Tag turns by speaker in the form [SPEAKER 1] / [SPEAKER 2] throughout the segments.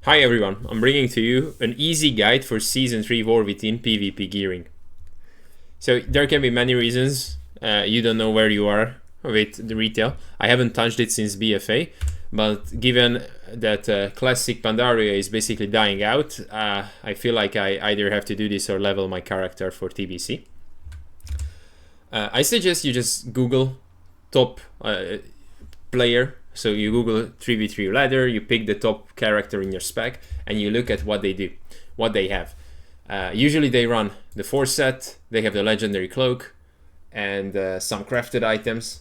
[SPEAKER 1] Hi everyone, I'm bringing to you an easy guide for Season 3 War Within PvP gearing. So there can be many reasons you don't know where you are with the retail. I haven't touched it since BFA, but given that classic Pandaria is basically dying out, I feel like I either have to do this or level my character for TBC. I suggest you just Google top player. So you Google 3v3 ladder, you pick the top character in your spec, and you look at what they do, what they have. Usually they run the 4 set, they have the legendary cloak, and some crafted items,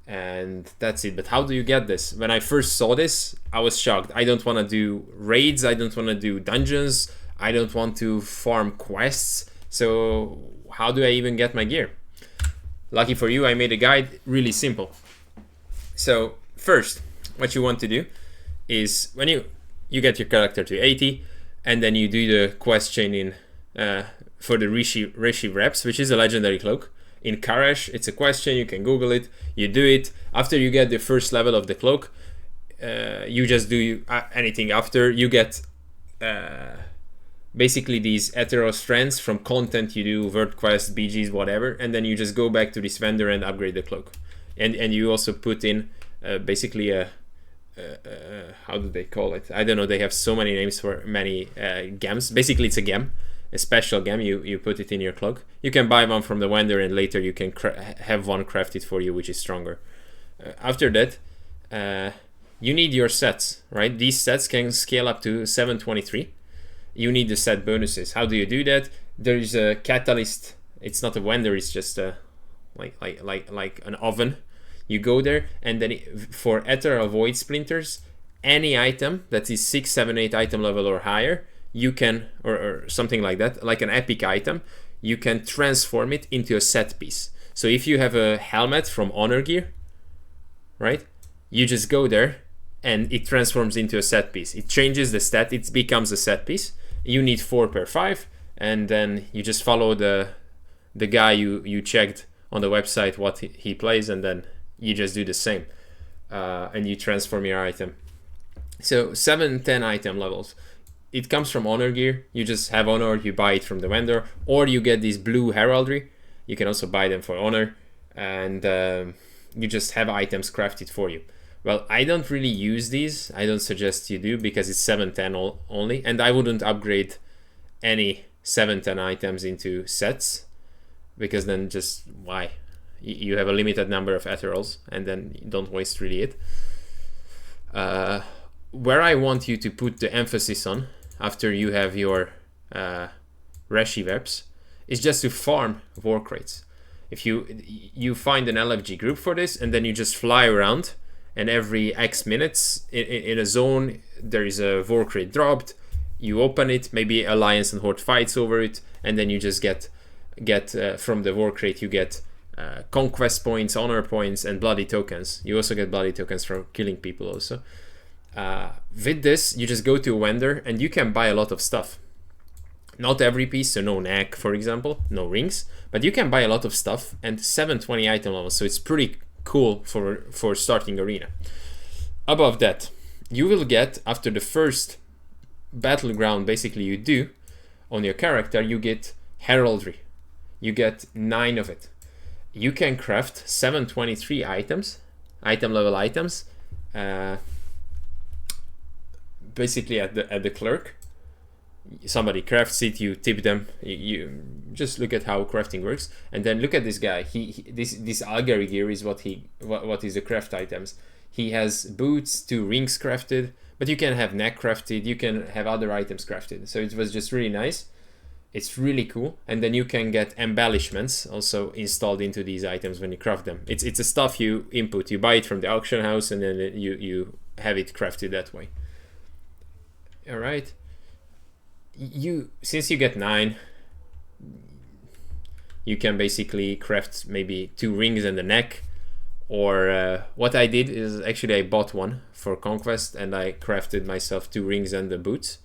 [SPEAKER 1] and that's it. But how do you get this? When I first saw this, I was shocked. I don't want to do raids, I don't want to do dungeons, I don't want to farm quests, so how do I even get my gear? Lucky for you, I made a guide really simple. So first, what you want to do is when you get your character to 80, and then you do the quest chain in for the Rishi reps, which is a legendary cloak. In Karash, it's a quest chain, you can Google it, you do it. After you get the first level of the cloak, you just do anything after. You get basically these ethereal strands from content you do, World Quest, BGs, whatever, and then you just go back to this vendor and upgrade the cloak. And you also put in basically a how do they call it? I don't know. They have so many names for many gems. Basically, it's a gem, a special gem. You put it in your cloak. You can buy one from the vendor, and later you can have one crafted for you, which is stronger. After that, you need your sets, right? These sets can scale up to 723. You need the set bonuses. How do you do that? There is a catalyst. It's not a vendor. It's just a like an oven. You go there, and then for Ethereal Void Splinters, any item that is 6, 7, 8 item level or higher, you can, or something like that, like an epic item, you can transform it into a set piece. So if you have a helmet from Honor Gear, right, you just go there, and it transforms into a set piece. It changes the stat, it becomes a set piece. You need 4 per 5, and then you just follow the guy you checked on the website what he plays, and then you just do the same, and you transform your item. So 7, 10 item levels. It comes from Honor Gear. You just have Honor, you buy it from the vendor, or you get these blue heraldry. You can also buy them for Honor, and you just have items crafted for you. Well, I don't really use these. I don't suggest you do, because it's 7, 10 only, and I wouldn't upgrade any 7, 10 items into sets, because then just why? You have a limited number of ethereals, and then you don't waste really it. Where I want you to put the emphasis on after you have your Reshi reps is just to farm war crates. If you find an LFG group for this, and then you just fly around, and every X minutes in a zone there is a war crate dropped. You open it, maybe Alliance and Horde fights over it, and then you just get from the war crate you get Conquest points, Honor points, and bloody tokens. You also get bloody tokens for killing people also. With this, you just go to a vendor, and you can buy a lot of stuff. Not every piece, so no neck, for example, no rings, but you can buy a lot of stuff, and 720 item levels, so it's pretty cool for starting arena. Above that, you will get, after the first battleground basically you do on your character, you get heraldry. You get 9 of it. You can craft 723 items, item level items, basically at the clerk. Somebody crafts it, you tip them. You just look at how crafting works, and then look at this guy. This Algary gear is what is the craft items. He has boots, 2 rings crafted, but you can have neck crafted. You can have other items crafted. So it was just really nice. It's really cool, and then you can get embellishments also installed into these items when you craft them. It's a stuff you input. You buy it from the auction house, and then you have it crafted that way. All right. Since you get 9, you can basically craft maybe 2 rings and a neck, or what I did is actually I bought one for Conquest, and I crafted myself 2 rings and the boots.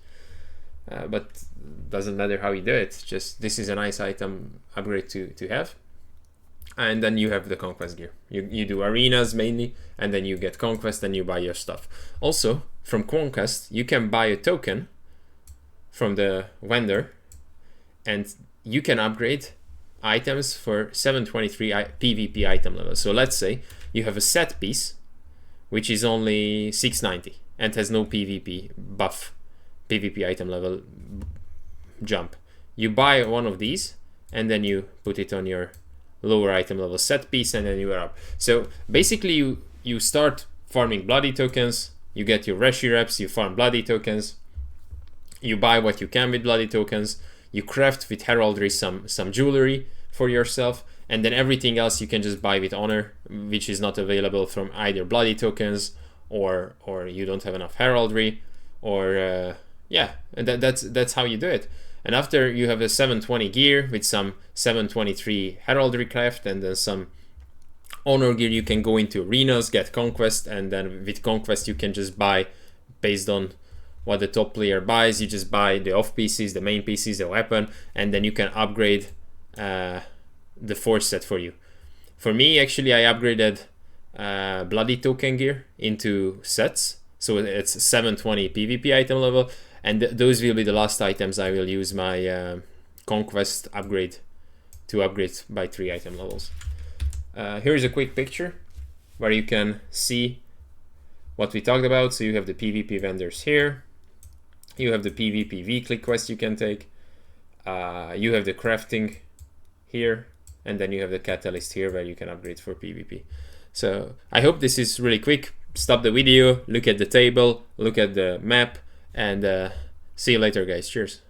[SPEAKER 1] But doesn't matter how you do it, just this is a nice item upgrade to have. And then you have the Conquest gear. You do arenas mainly, and then you get Conquest and you buy your stuff. Also, from Conquest, you can buy a token from the vendor, and you can upgrade items for 723 PvP item level. So let's say you have a set piece, which is only 690 and has no PvP buff, PvP item level jump. You buy one of these, and then you put it on your lower item level set piece, and then you are up. So basically you start farming bloody tokens, you get your Reshi reps, you farm bloody tokens, you buy what you can with bloody tokens, you craft with heraldry some jewelry for yourself, and then everything else you can just buy with honor, which is not available from either bloody tokens or you don't have enough heraldry, or yeah, and that's how you do it. And after you have a 720 gear with some 723 heraldry craft and then some honor gear, you can go into arenas, get Conquest, and then with Conquest you can just buy based on what the top player buys. You just buy the off pieces, the main pieces, the weapon, and then you can upgrade the force set for you. For me, actually, I upgraded bloody token gear into sets, so it's 720 PvP item level, and those will be the last items I will use my Conquest upgrade to upgrade by 3 item levels. Here's a quick picture where you can see what we talked about. So you have the PvP vendors here, you have the PvP weekly quest you can take, you have the crafting here, and then you have the catalyst here where you can upgrade for PvP. So I hope this is really quick. Stop the video, look at the table, look at the map, and see you later, guys. Cheers.